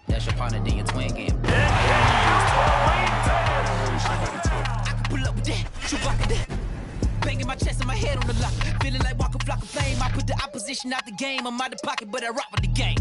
That's your partner, then your twin game. I can pull up with that, shoot back at that. Banging my chest and my head on the lock. Feeling like walking flock of flame. I put the opposition out the game. I'm out the pocket, but I rock with the game.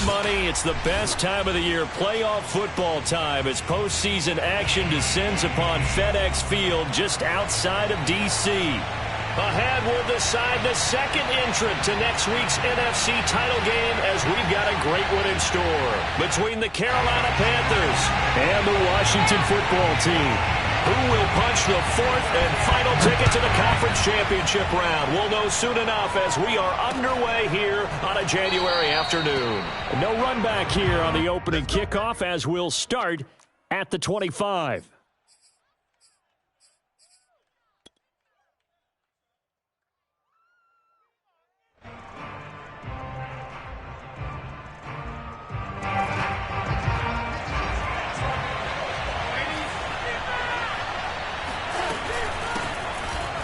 Money, it's the best time of the year, playoff football time, as postseason action descends upon FedEx Field just outside of D.C. Ahead, we'll decide the second entrant to next week's NFC title game, as we've got a great one in store between the Carolina Panthers and the Washington football team. Who will punch the fourth and final ticket to the conference championship round? We'll know soon enough as we are underway here on a January afternoon. No run back here on the opening kickoff, as we'll start at the 25.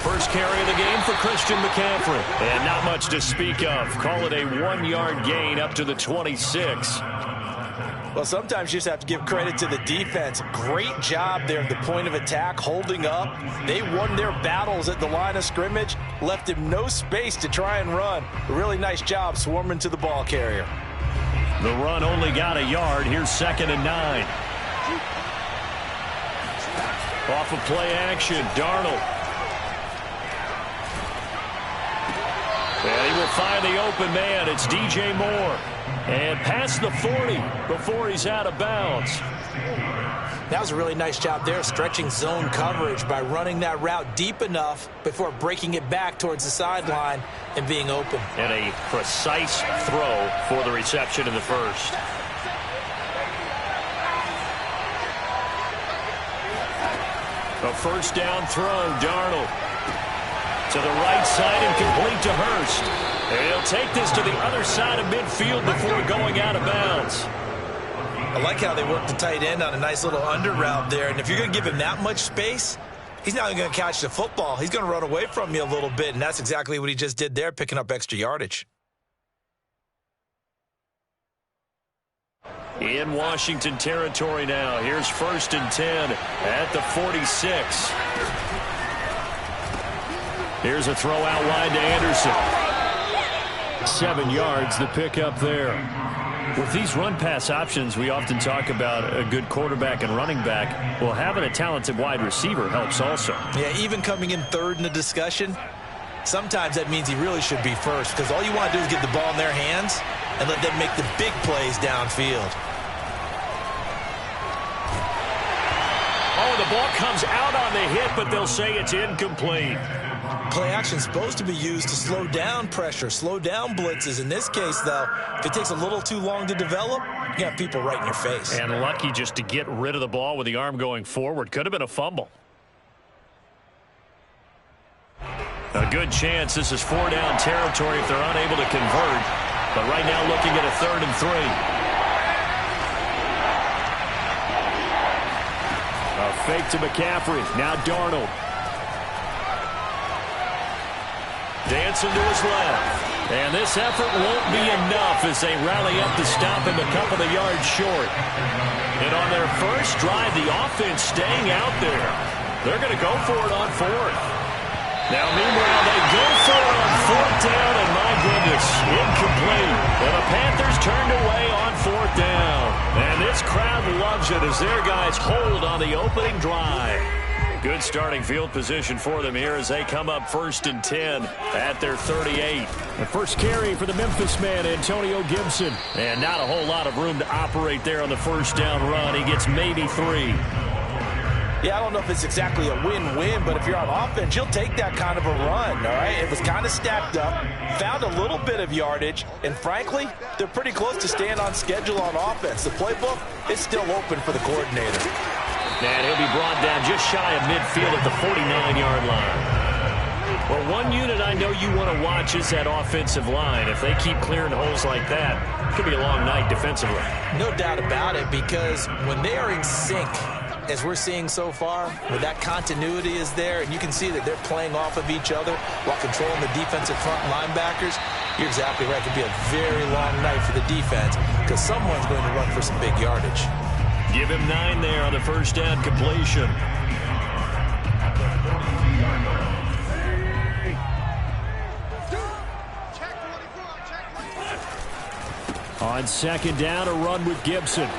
First carry of the game for Christian McCaffrey. And not much to speak of. Call it a 1-yard gain up to the 26. Well, sometimes you just have to give credit to the defense. Great job there at the point of attack, holding up. They won their battles at the line of scrimmage, left him no space to try and run. A really nice job swarming to the ball carrier. The run only got a yard. Here's 2nd and 9. Off of play action, Darnold. And he will find the open man. It's DJ Moore. And past the 40 before he's out of bounds. That was a really nice job there, stretching zone coverage by running that route deep enough before breaking it back towards the sideline and being open. And a precise throw for the reception in the first. A first down throw, Darnold. To the right side and complete to Hurst. And he'll take this to the other side of midfield before going out of bounds. I like how they work the tight end on a nice little under route there. And if you're going to give him that much space, he's not going to catch the football. He's going to run away from you a little bit, and that's exactly what he just did there, picking up extra yardage. In Washington territory now. Here's 1st and 10 at the 46. Here's a throw out wide to Anderson. 7 yards, the pickup there. With these run-pass options, we often talk about a good quarterback and running back. Well, having a talented wide receiver helps also. Yeah, even coming in third in the discussion, sometimes that means he really should be first, because all you want to do is get the ball in their hands and let them make the big plays downfield. Oh, the ball comes out on the hit, but they'll say it's incomplete. Play action is supposed to be used to slow down pressure, slow down blitzes. In this case, though, if it takes a little too long to develop, you got people right in your face. And lucky just to get rid of the ball with the arm going forward. Could have been a fumble. A good chance this is 4-down territory if they're unable to convert. But right now looking at a 3rd and 3. A fake to McCaffrey. Now Darnold. Dancing to his left. And this effort won't be enough as they rally up to stop him a couple of yards short. And on their first drive, the offense staying out there. They're going to go for it on 4th. Now, meanwhile, they go for it on 4th down, and my goodness, incomplete. And the Panthers turned away on 4th down. And this crowd loves it as their guys hold on the opening drive. Good starting field position for them here as they come up 1st and 10 at their 38. The first carry for the Memphis man, Antonio Gibson. And not a whole lot of room to operate there on the first down run. He gets maybe 3. Yeah, I don't know if it's exactly a win-win, but if you're on offense, you'll take that kind of a run, all right? It was kind of stacked up, found a little bit of yardage, and frankly, they're pretty close to staying on schedule on offense. The playbook is still open for the coordinator. And he'll be brought down just shy of midfield at the 49-yard line. Well, one unit I know you want to watch is that offensive line. If they keep clearing holes like that, it could be a long night defensively. No doubt about it, because when they are in sync, as we're seeing so far, where that continuity is there, and you can see that they're playing off of each other while controlling the defensive front linebackers, you're exactly right. It could be a very long night for the defense because someone's going to run for some big yardage. Give him 9 there on the first down completion. On second down, a run with Gibson.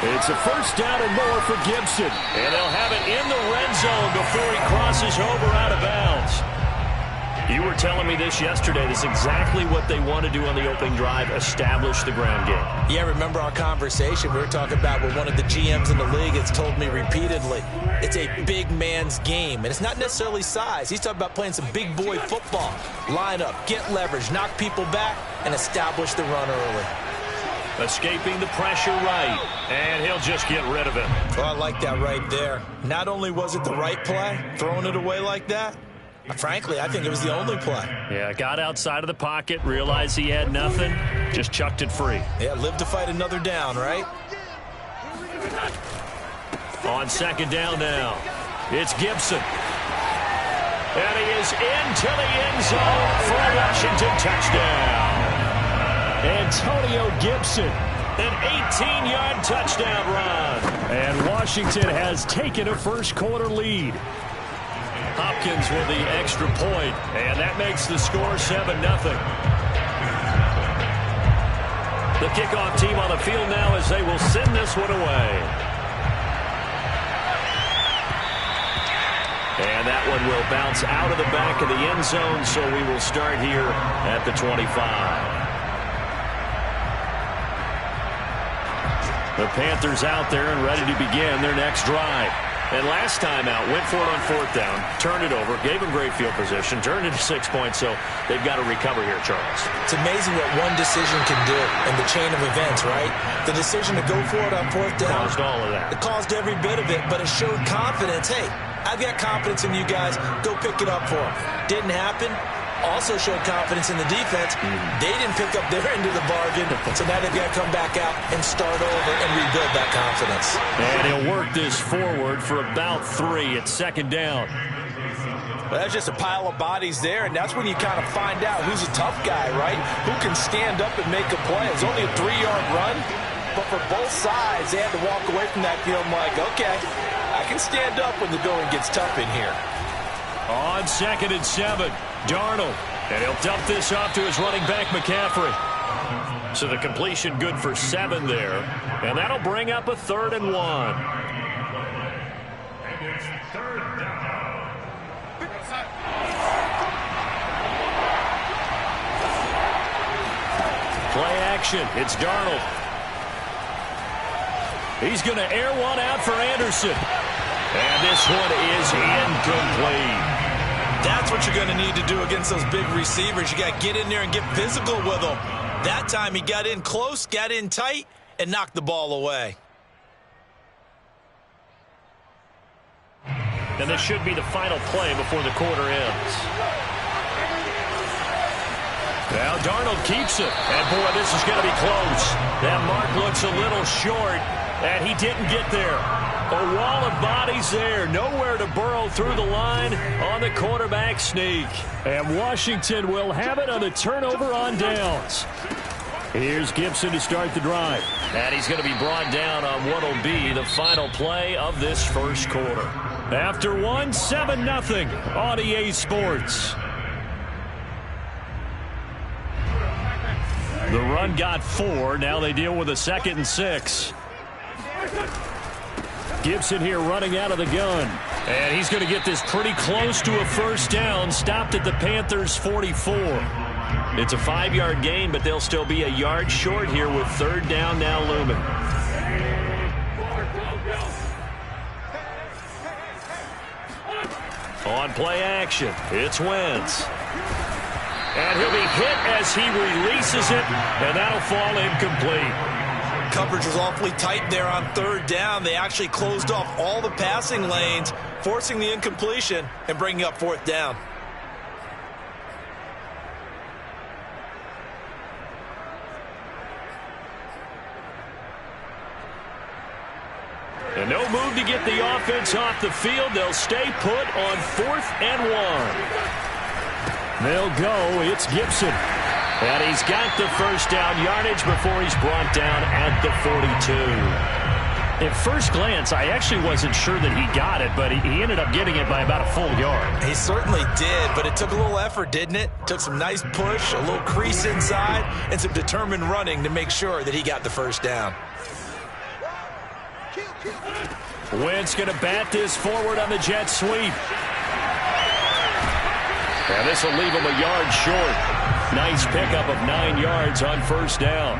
It's a first down and more for Gibson. And they'll have it in the red zone before he crosses over out of bounds. You were telling me this yesterday. This is exactly what they want to do on the opening drive, establish the ground game. Yeah, remember our conversation we were talking about with one of the GMs in the league has told me repeatedly, it's a big man's game. And it's not necessarily size. He's talking about playing some big boy football. Line up, get leverage, knock people back, and establish the run early. Escaping the pressure right, and he'll just get rid of it. Well, I like that right there. Not only was it the right play, throwing it away like that, frankly, I think it was the only play. Yeah, got outside of the pocket, realized he had nothing, just chucked it free. Yeah, live to fight another down, right? On second down now, it's Gibson. And he is into the end zone for a Washington touchdown. Antonio Gibson, an 18-yard touchdown run. And Washington has taken a first-quarter lead. Hopkins with the extra point, and that makes the score 7-0. The kickoff team on the field now as they will send this one away. And that one will bounce out of the back of the end zone, so we will start here at the 25. The Panthers out there and ready to begin their next drive. And last time out, went for it on 4th down, turned it over, gave them great field position, turned it to 6 points, so they've got to recover here, Charles. It's amazing what one decision can do in the chain of events, right? The decision to go for it on 4th down. Caused all of that. It caused every bit of it, but it showed confidence. Hey, I've got confidence in you guys. Go pick it up for them. Didn't happen. Also showed confidence in the defense. They didn't pick up their end of the bargain, so now they've got to come back out and start over and rebuild that confidence. And he'll work this forward for about 3 at second down. Well, that's just a pile of bodies there, and that's when you kind of find out who's a tough guy, right? Who can stand up and make a play. It's only a 3-yard run, but for both sides, they had to walk away from that field like, okay, I can stand up when the going gets tough in here. On 2nd and 7, Darnold. And he'll dump this off to his running back, McCaffrey. So the completion good for 7 there. And that'll bring up a 3rd and 1. Play action. It's Darnold. He's going to air one out for Anderson. And this one is incomplete. That's what you're going to need to do against those big receivers. You got to get in there and get physical with them. That time he got in close, got in tight, and knocked the ball away. And this should be the final play before the quarter ends. Now Darnold keeps it. And, boy, this is going to be close. That mark looks a little short, and he didn't get there. A wall of bodies there. Nowhere to burrow through the line on the quarterback sneak. And Washington will have it on the turnover on downs. Here's Gibson to start the drive. And he's going to be brought down on what will be the final play of this first quarter. After 7-0 on EA Sports. The run got 4. Now they deal with a 2nd and 6. Gibson here running out of the gun. And he's going to get this pretty close to a first down. Stopped at the Panthers' 44. It's a 5-yard gain, but they'll still be a yard short here with 3rd down now looming. On play action, it's Wentz. And he'll be hit as he releases it, and that'll fall incomplete. Coverage was awfully tight there on 3rd down. They actually closed off all the passing lanes, forcing the incompletion and bringing up 4th down. And no move to get the offense off the field. They'll stay put on 4th and 1. They'll go. It's Gibson. And he's got the first down yardage before he's brought down at the 42. At first glance, I actually wasn't sure that he got it, but he ended up getting it by about a full yard. He certainly did, but it took a little effort, didn't it? Took some nice push, a little crease inside, and some determined running to make sure that he got the first down. Wentz going to bat this forward on the jet sweep. And this will leave him a yard short. Nice pickup of 9 yards on first down.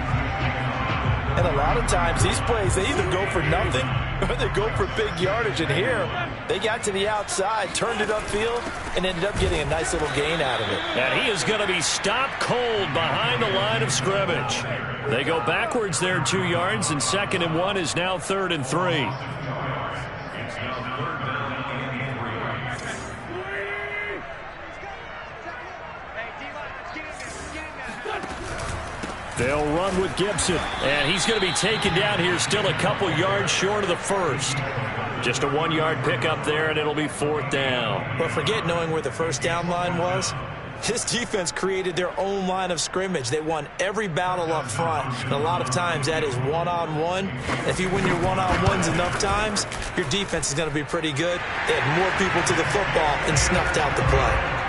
And a lot of times these plays, they either go for nothing or they go for big yardage. And here, they got to the outside, turned it upfield, and ended up getting a nice little gain out of it. And he is going to be stopped cold behind the line of scrimmage. They go backwards there 2 yards, and 2nd and 1 is now 3rd and 3. They'll run with Gibson, and he's going to be taken down here still a couple yards short of the first. Just a 1-yard pickup there, and it'll be 4th down. But forget knowing where the first down line was. This defense created their own line of scrimmage. They won every battle up front, and a lot of times that is one-on-one. If you win your one-on-ones enough times, your defense is going to be pretty good. They had more people to the football and snuffed out the play.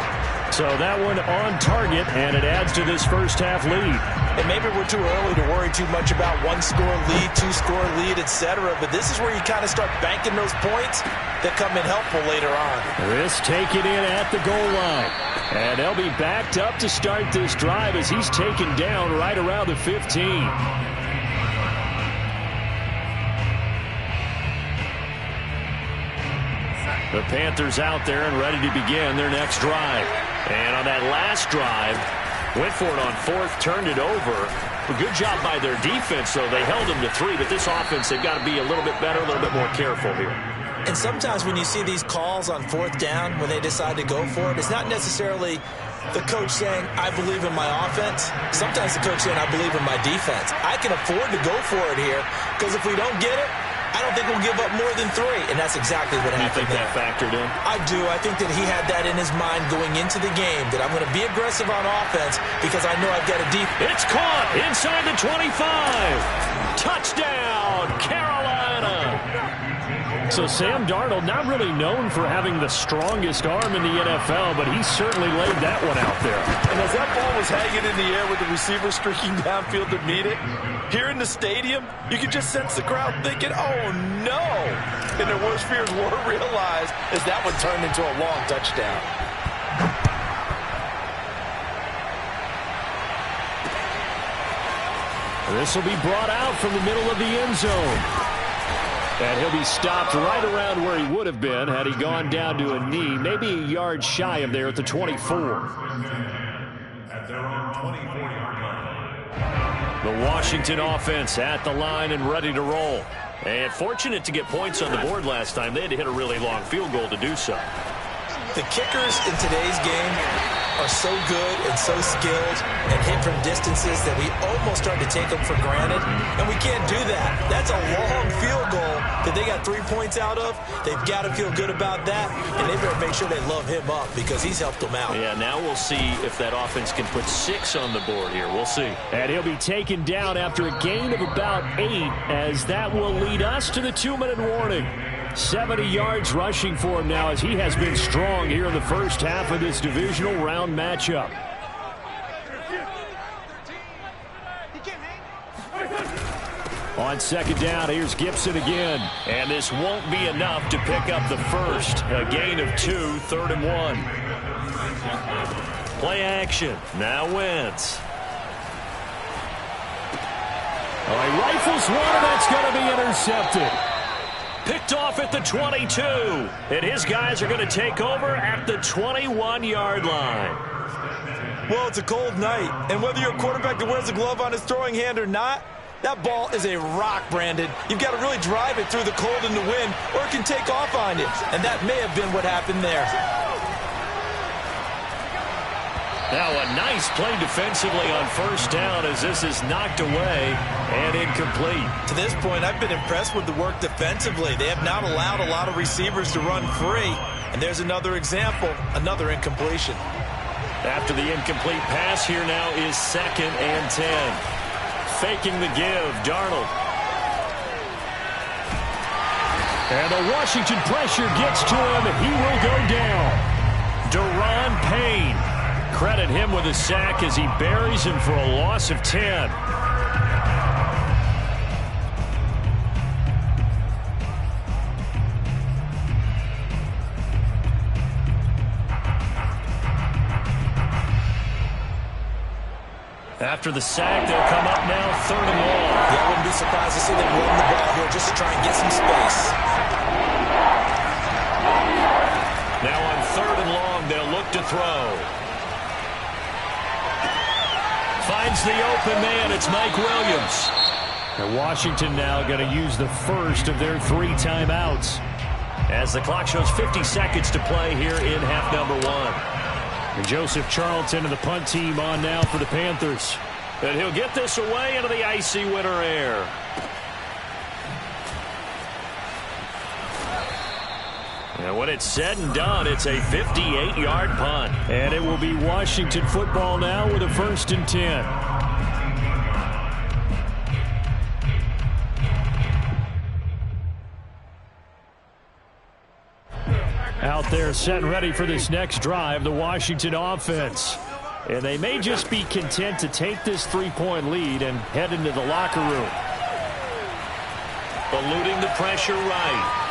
So that one on target, and it adds to this first half lead. And maybe we're too early to worry too much about 1-score lead, 2-score lead, etc. But this is where you kind of start banking those points that come in helpful later on. This taken in at the goal line. And they'll be backed up to start this drive as he's taken down right around the 15. The Panthers out there and ready to begin their next drive. And on that last drive, went for it on 4th, turned it over. A good job by their defense, though. They held them to 3, but this offense, they've got to be a little bit better, a little bit more careful here. And sometimes when you see these calls on 4th down, when they decide to go for it, it's not necessarily the coach saying, I believe in my offense. Sometimes the coach saying, I believe in my defense. I can afford to go for it here, because if we don't get it, I don't think we'll give up more than 3, and that's exactly what happened. You think that factored in? I do. I think that he had that in his mind going into the game, that I'm going to be aggressive on offense because I know I've got a deep. It's caught inside the 25. Touchdown, Carolina. So Sam Darnold, not really known for having the strongest arm in the NFL, but he certainly laid that one out there. And as that ball was hanging in the air with the receiver streaking downfield to meet it, here in the stadium, you could just sense the crowd thinking, oh no! And their worst fears were realized as that one turned into a long touchdown. This will be brought out from the middle of the end zone. And he'll be stopped right around where he would have been had he gone down to a knee, maybe a yard shy of there at the 24. At their own 24-yard line. The Washington offense at the line and ready to roll. And fortunate to get points on the board last time. They had to hit a really long field goal to do so. The kickers in today's game are so good and so skilled and hit from distances that we almost start to take them for granted, and we can't do that. That's a long field goal that they got 3 points out of. They've got to feel good about that, and they better make sure they love him up because he's helped them out. Yeah, now we'll see if that offense can put 6 on the board here. We'll see. And he'll be taken down after a gain of about 8, as that will lead us to the 2-minute warning. 70 yards rushing for him now, as he has been strong here in the first half of this divisional round matchup. On second down, here's Gibson again. And this won't be enough to pick up the first. A gain of 2, 3rd and 1. Play action. Now Wentz. Oh, he rifles one, and that's going to be intercepted. Picked off at the 22. And his guys are going to take over at the 21-yard line. Well, it's a cold night, and whether you're a quarterback that wears a glove on his throwing hand or not, that ball is a rock, Brandon. You've got to really drive it through the cold and the wind, or it can take off on you. And that may have been what happened there. Now a nice play defensively on first down, as this is knocked away and incomplete. To this point, I've been impressed with the work defensively. They have not allowed a lot of receivers to run free. And there's another example, another incompletion. After the incomplete pass, here now is 2nd and 10. Faking the give, Darnold. And the Washington pressure gets to him. He will go down. Deron Payne. Credit him with a sack as he buries him for a loss of 10. After the sack, they'll come up now 3rd and long. Yeah, I wouldn't be surprised to see them run the ball here just to try and get some space. Now on 3rd and long, they'll look to throw. Finds the open man. It's Mike Williams. And Washington now going to use the first of their 3 timeouts, as the clock shows 50 seconds to play here in half number 1. And Joseph Charlton and the punt team on now for the Panthers. And he'll get this away into the icy winter air. And when it's said and done, it's a 58-yard punt. And it will be Washington football now with a 1st and 10. Out there set and ready for this next drive, the Washington offense. And they may just be content to take this 3-point lead and head into the locker room. Eluding the pressure right.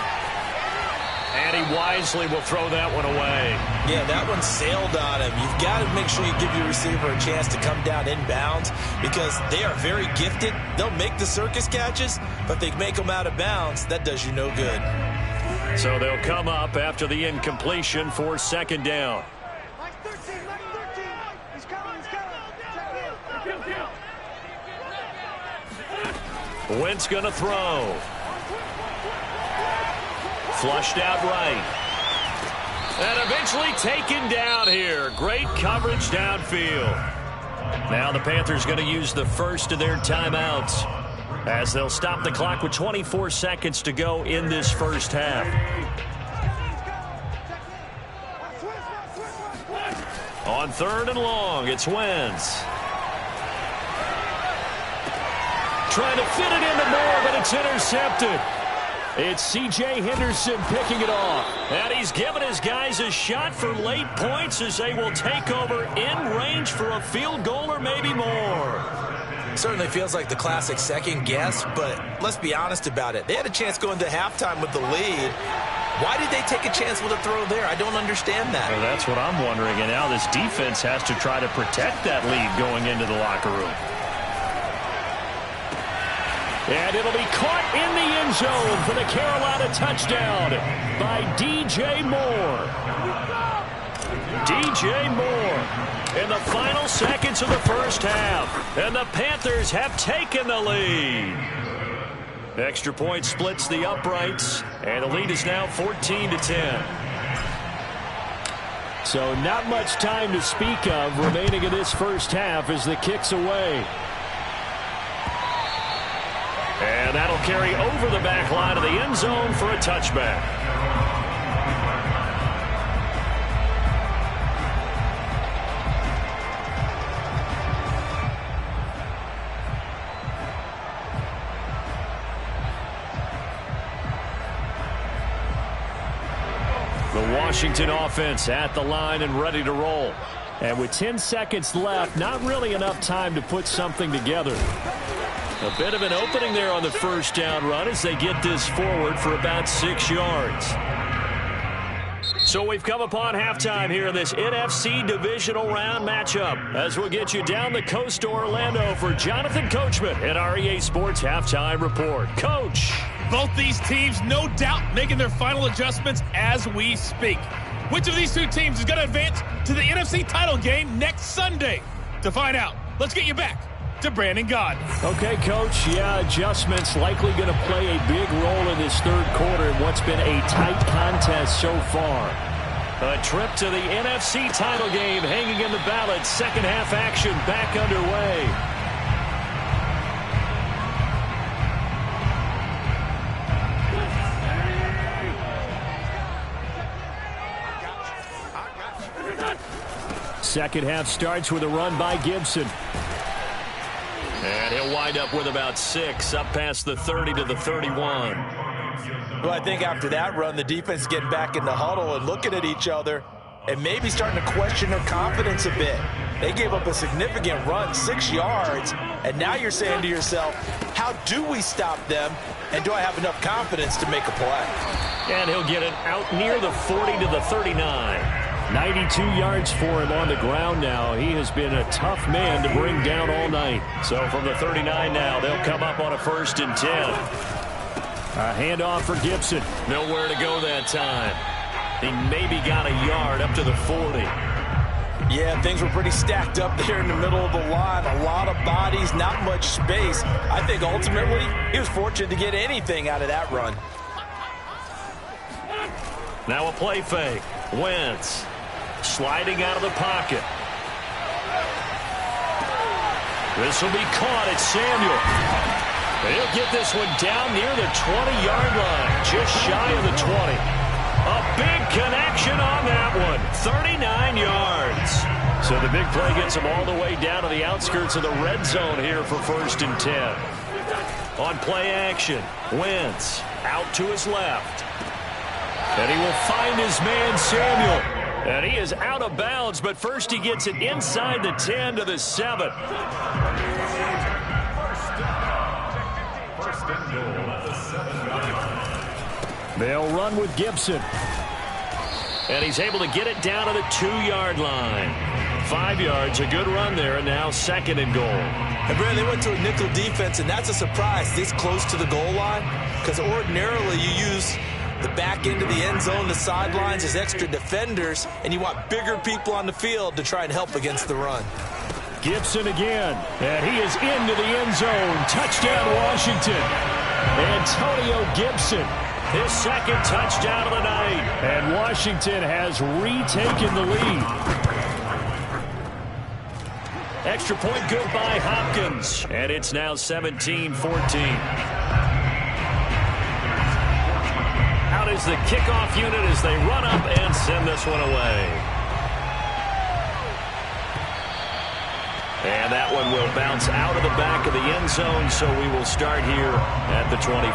And he wisely will throw that one away. Yeah, that one sailed on him. You've got to make sure you give your receiver a chance to come down inbounds, because they are very gifted. They'll make the circus catches, but if they make them out of bounds, that does you no good. So they'll come up after the incompletion for 2nd down. Wentz going to throw. Flushed out right. And eventually taken down here. Great coverage downfield. Now the Panthers going to use the first of their timeouts, as they'll stop the clock with 24 seconds to go in this first half. On 3rd and long, it's Wentz. Trying to fit it into Moore, but it's intercepted. It's C.J. Henderson picking it off. And he's given his guys a shot for late points as they will take over in range for a field goal or maybe more. Certainly feels like the classic second guess, but let's be honest about it. They had a chance going to halftime with the lead. Why did they take a chance with a throw there? I don't understand that. Well, that's what I'm wondering. And now this defense has to try to protect that lead going into the locker room. And it'll be caught in the end zone for the Carolina touchdown by D.J. Moore. D.J. Moore in the final seconds of the first half. And the Panthers have taken the lead. Extra point splits the uprights, and the lead is now 14-10. So not much time to speak of remaining in this first half as the kick's away. And that'll carry over the back line of the end zone for a touchback. The Washington offense at the line and ready to roll. And with 10 seconds left, not really enough time to put something together. A bit of an opening there on the first down run as they get this forward for about 6 yards. So we've come upon halftime here in this NFC divisional round matchup as we'll get you down the coast to Orlando for Jonathan Coachman at our EA Sports Halftime Report. Coach. Both these teams, no doubt, making their final adjustments as we speak. Which of these two teams is going to advance to the NFC title game next Sunday? To find out, let's get you back to Brandon Gaudin. Okay, Coach. Yeah, adjustments likely going to play a big role in this third quarter in what's been a tight contest so far. A trip to the NFC title game hanging in the balance. Second half action back underway. Second half starts with a run by Gibson. And he'll wind up with about 6 up past the 30 to the 31. Well, I think after that run, the defense is getting back in the huddle and looking at each other and maybe starting to question their confidence a bit. They gave up a significant run, 6 yards, and now you're saying to yourself, how do we stop them, and do I have enough confidence to make a play? And he'll get it out near the 40 to the 39. 92 yards for him on the ground now. He has been a tough man to bring down all night. So from the 39 now, they'll come up on a 1st and 10. A handoff for Gibson. Nowhere to go that time. He maybe got a yard up to the 40. Yeah, things were pretty stacked up there in the middle of the line. A lot of bodies, not much space. I think ultimately he was fortunate to get anything out of that run. Now a play fake. Wentz sliding out of the pocket. This will be caught at Samuel. He'll get this one down near the 20-yard line, just shy of the 20. A big connection on that one, 39 yards. So the big play gets him all the way down to the outskirts of the red zone here for 1st and 10. On play action, Wentz out to his left. And he will find his man, Samuel. And he is out of bounds, but first he gets it inside the 10 to the 7. They'll run with Gibson. And he's able to get it down to the 2-yard line. 5 yards, a good run there, and now 2nd and goal. And Brad, they went to a nickel defense, and that's a surprise this close to the goal line, because ordinarily you use the back end of the end zone, the sidelines as extra defenders, and you want bigger people on the field to try and help against the run. Gibson again, and he is into the end zone. Touchdown, Washington. Antonio Gibson, his 2nd touchdown of the night, and Washington has retaken the lead. Extra point good by Hopkins, and it's now 17-14. Out is the kickoff unit as they run up and send this one away. And that one will bounce out of the back of the end zone, so we will start here at the 25.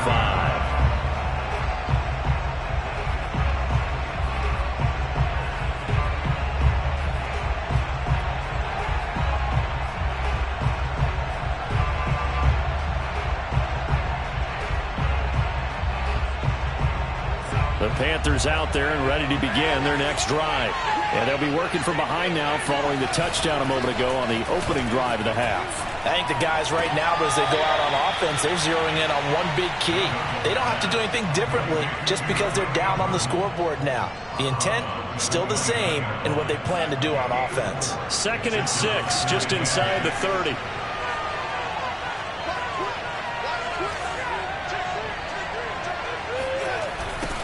Panthers out there and ready to begin their next drive. And they'll be working from behind now following the touchdown a moment ago on the opening drive of the half. I think the guys right now, as they go out on offense, they're zeroing in on one big key. They don't have to do anything differently just because they're down on the scoreboard now. The intent, still the same in what they plan to do on offense. 2nd and 6, just inside the 30.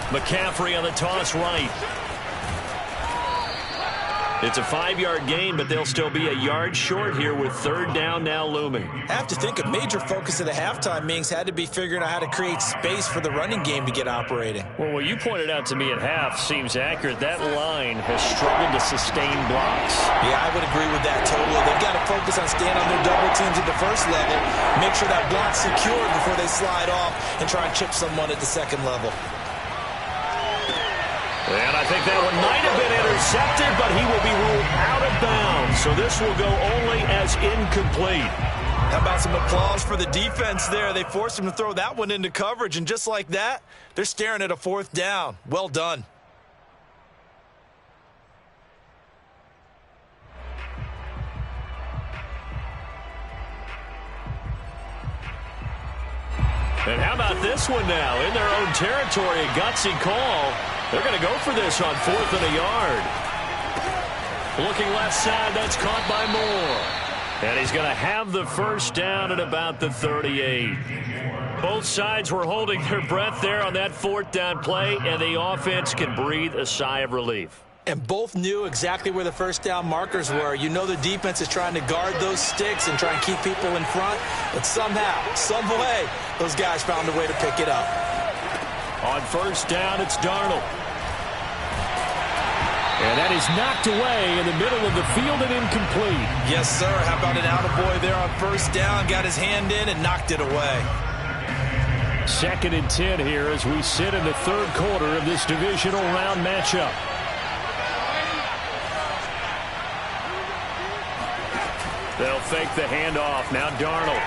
McCaffrey on the toss right. It's a 5-yard gain, but they'll still be a yard short here with 3rd down now looming. I have to think a major focus of the halftime meetings had to be figuring out how to create space for the running game to get operating. Well, what you pointed out to me at half seems accurate. That line has struggled to sustain blocks. Yeah, I would agree with that totally. They've got to focus on staying on their double teams at the first level, make sure that block's secured before they slide off and try and chip someone at the second level. And I think that one might have been intercepted, but he will be ruled out of bounds. So this will go only as incomplete. How about some applause for the defense there? They forced him to throw that one into coverage, and just like that, they're staring at a 4th down. Well done. And how about this one now? In their own territory, a gutsy call. They're going to go for this on 4th and a yard. Looking left side, that's caught by Moore. And he's going to have the 1st down at about the 38. Both sides were holding their breath there on that 4th down play, and the offense can breathe a sigh of relief. And both knew exactly where the 1st down markers were. You know the defense is trying to guard those sticks and try and keep people in front, but somehow, some way, those guys found a way to pick it up. On 1st down, it's Darnold. And that is knocked away in the middle of the field and incomplete. Yes, sir. How about an attaboy there on 1st down? Got his hand in and knocked it away. 2nd and 10 here as we sit in the 3rd quarter of this divisional round matchup. They'll fake the handoff. Now Darnold.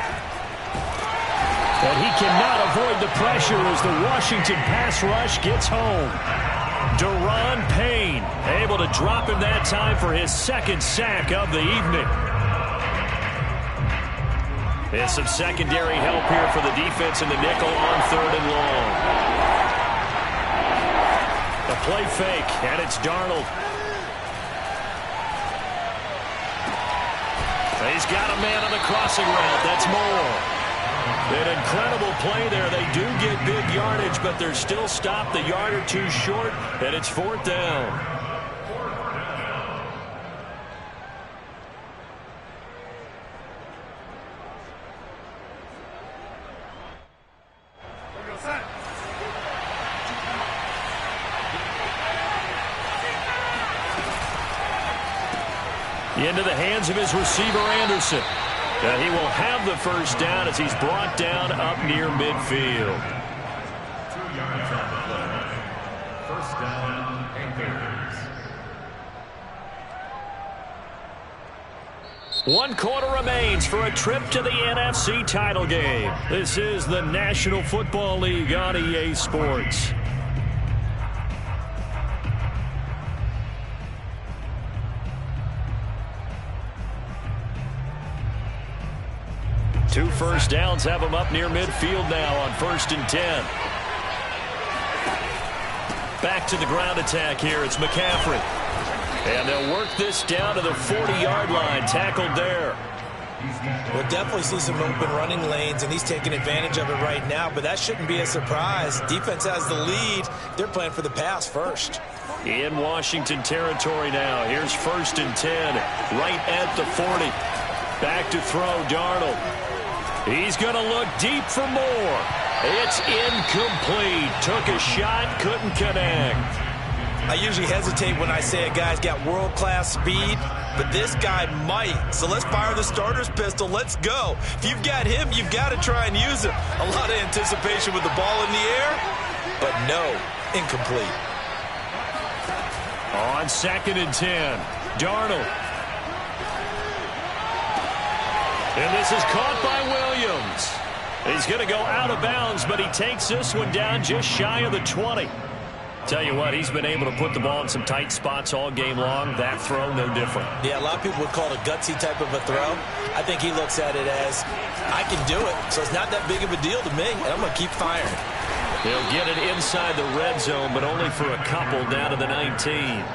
And he cannot avoid the pressure as the Washington pass rush gets home. Daron Payne able to drop him that time for his 2nd sack of the evening. There's some secondary help here for the defense in the nickel on 3rd and long. A play fake, and it's Darnold. He's got a man on the crossing route. That's Moore. An incredible play there. They do get big yardage, but they're still stopped a yard or two short, and it's 4th down. Into the hands of his receiver, Anderson. He will have the 1st down as he's brought down up near midfield. 2 yards on the play. 1st down, Panthers. 1 quarter remains for a trip to the NFC title game. This is the National Football League on EA Sports. Two 1st downs have them up near midfield now on 1st and 10. Back to the ground attack here. It's McCaffrey. And they'll work this down to the 40-yard line. Tackled there. We'll definitely see some open running lanes, and he's taking advantage of it right now, but that shouldn't be a surprise. Defense has the lead. They're playing for the pass first. In Washington territory now. Here's 1st and 10. Right at the 40. Back to throw, Darnold. He's going to look deep for more. It's incomplete. Took a shot, couldn't connect. I usually hesitate when I say a guy's got world-class speed, but this guy might. So let's fire the starter's pistol. Let's go. If you've got him, you've got to try and use him. A lot of anticipation with the ball in the air, but no, incomplete. On 2nd and 10, Darnold. And this is caught by Williams. He's going to go out of bounds, but he takes this one down just shy of the 20. Tell you what, he's been able to put the ball in some tight spots all game long. That throw, no different. Yeah, a lot of people would call it a gutsy type of a throw. I think he looks at it as, I can do it, so it's not that big of a deal to me, and I'm going to keep firing. He'll get it inside the red zone, but only for a couple down to the 19.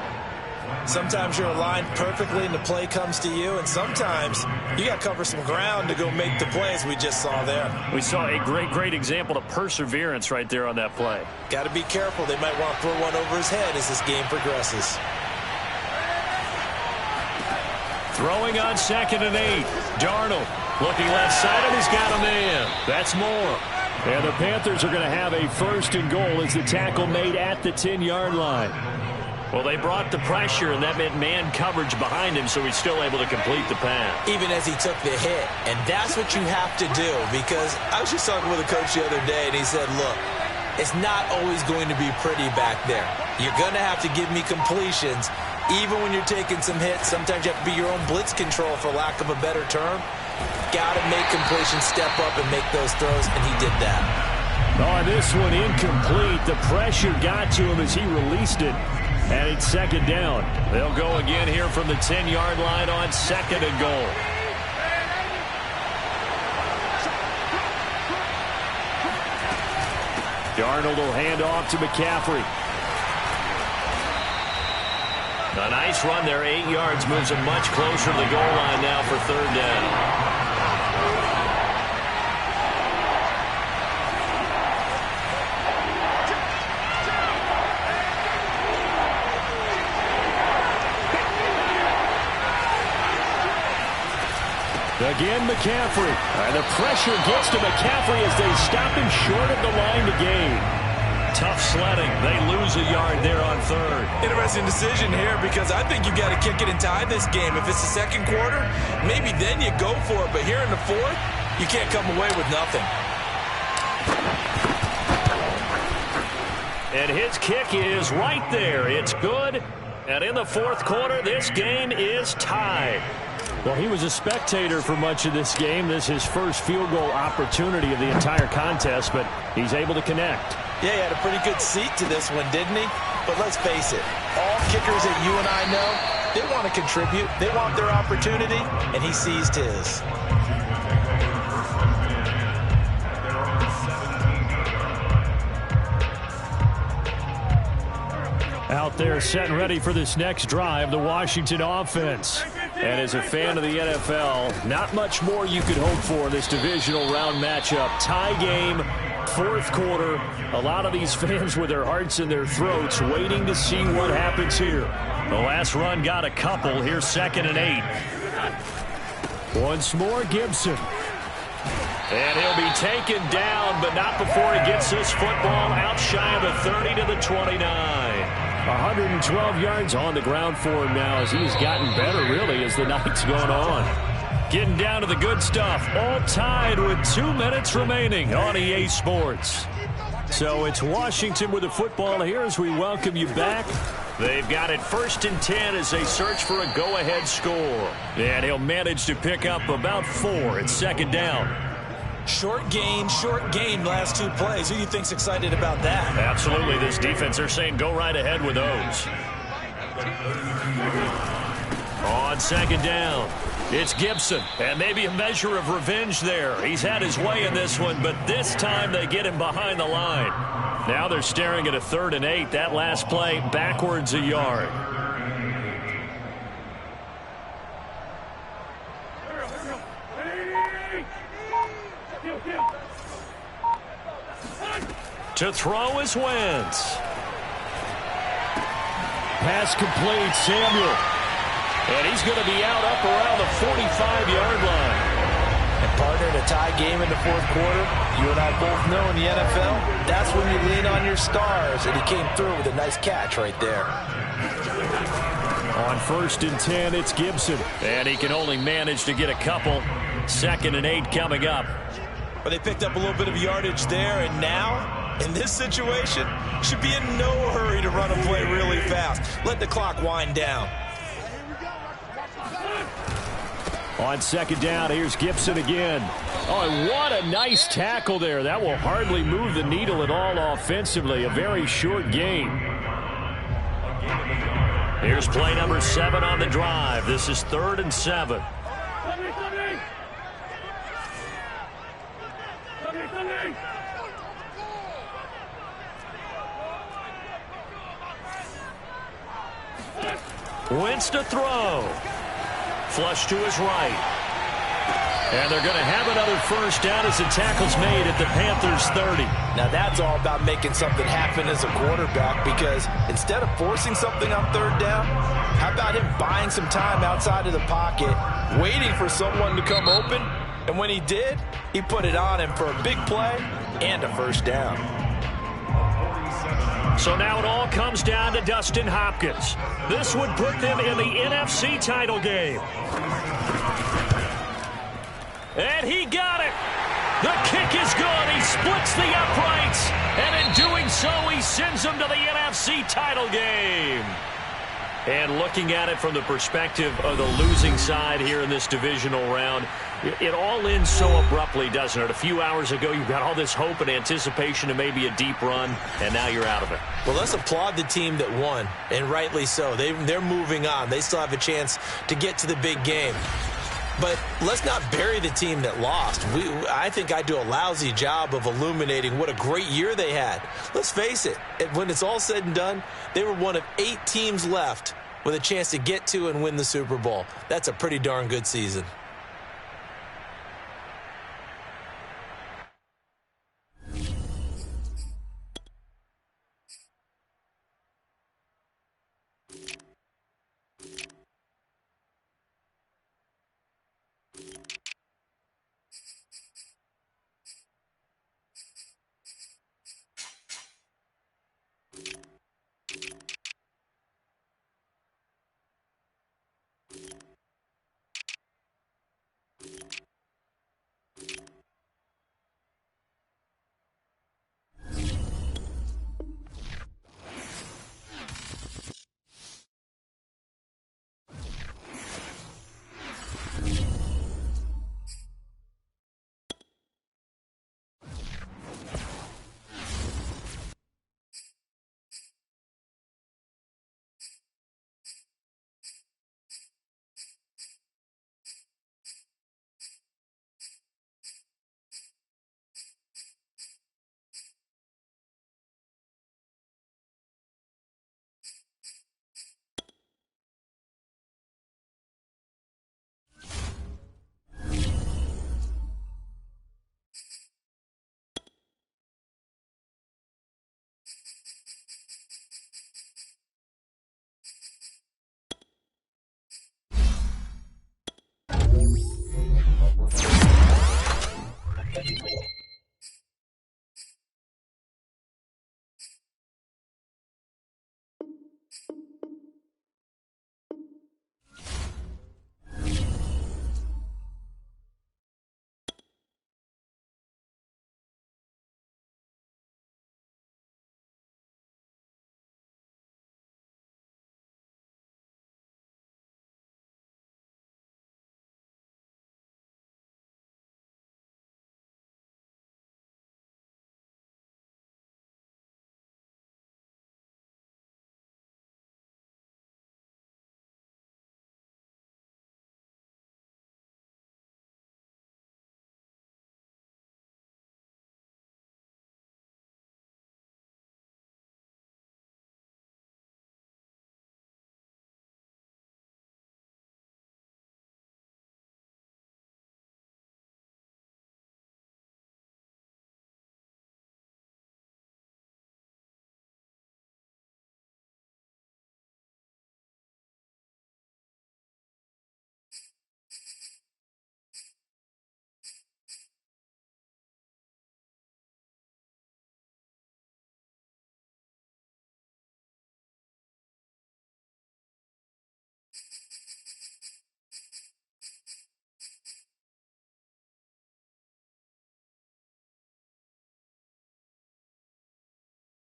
Sometimes you're aligned perfectly and the play comes to you, and sometimes you got to cover some ground to go make the plays we just saw there. We saw a great example of perseverance right there on that play. Got to be careful. They might want to throw one over his head as this game progresses. Throwing on 2nd and 8. Darnold looking left side, and he's got a man. That's more. And the Panthers are going to have a 1st and goal as the tackle made at the 10-yard line. Well, they brought the pressure, and that meant man coverage behind him, so he's still able to complete the pass. Even as he took the hit. And that's what you have to do, because I was just talking with a coach the other day, and he said, look, it's not always going to be pretty back there. You're going to have to give me completions. Even when you're taking some hits, sometimes you have to be your own blitz control, for lack of a better term. Got to make completions, step up, and make those throws, and he did that. Oh, this one incomplete. The pressure got to him as he released it. And it's 2nd down. They'll go again here from the 10-yard line on 2nd and goal. Darnold will hand off to McCaffrey. A nice run there, 8 yards, moves him much closer to the goal line now for 3rd down. Again, McCaffrey. And the pressure gets to McCaffrey as they stop him short of the line to gain. Tough sledding. They lose a yard there on 3rd. Interesting decision here, because I think you've got to kick it and tie this game. If it's the 2nd quarter, maybe then you go for it. But here in the 4th, you can't come away with nothing. And his kick is right there. It's good. And in the 4th quarter, this game is tied. Well, he was a spectator for much of this game. This is his first field goal opportunity of the entire contest, but he's able to connect. Yeah, he had a pretty good seat to this one, didn't he? But let's face it, all kickers that you and I know, they want to contribute. They want their opportunity, and he seized his. Out there set and ready for this next drive, the Washington offense. And as a fan of the NFL, not much more you could hope for in this divisional round matchup. Tie game, 4th quarter. A lot of these fans with their hearts in their throats waiting to see what happens here. The last run got a couple. Here's 2nd and 8. Once more, Gibson. And he'll be taken down, but not before he gets this football out shy of the 30 to the 29. 112 yards on the ground for him now as he's gotten better, really, as the night's gone on. Getting down to the good stuff. All tied with 2 minutes remaining on EA Sports. So it's Washington with the football here as we welcome you back. They've got it 1st and 10 as they search for a go-ahead score. And he'll manage to pick up about 4 at 2nd down. Short gain, last 2 plays. Who do you think's excited about that? Absolutely. This defense, they're saying go right ahead with those. On 2nd down, it's Gibson. And maybe a measure of revenge there. He's had his way in this one, but this time they get him behind the line. Now they're staring at a 3rd and 8. That last play, backwards a yard. To throw is Wentz. Pass complete, Samuel. And he's going to be out up around the 45-yard line. And partner, in a tie game in the 4th quarter, you and I both know in the NFL, that's when you lean on your stars. And he came through with a nice catch right there. On 1st and 10, it's Gibson. And he can only manage to get a couple. 2nd and 8 coming up. But they picked up a little bit of yardage there, and now, in this situation, should be in no hurry to run a play really fast. Let the clock wind down. On 2nd down, here's Gibson again. Oh, and what a nice tackle there. That will hardly move the needle at all offensively. A very short game. Here's play number 7 on the drive. This is 3rd and 7. Wentz to throw. Flush to his right. And they're going to have another first down as the tackle's made at the Panthers' 30. Now that's all about making something happen as a quarterback, because instead of forcing something on 3rd down, how about him buying some time outside of the pocket, waiting for someone to come open, and when he did, he put it on him for a big play and a first down. So now it all comes down to Dustin Hopkins. This would put them in the NFC title game. And he got it. The kick is good. He splits the uprights. And in doing so, he sends them to the NFC title game. And looking at it from the perspective of the losing side here in this divisional round, it all ends so abruptly, doesn't it? A few hours ago, you've got all this hope and anticipation of maybe a deep run, and now you're out of it. Well, let's applaud the team that won, and rightly so. They're moving on. They still have a chance to get to the big game. But let's not bury the team that lost. I think I do a lousy job of illuminating what a great year they had. Let's face it, when it's all said and done, they were one of 8 teams left with a chance to get to and win the Super Bowl. That's a pretty darn good season.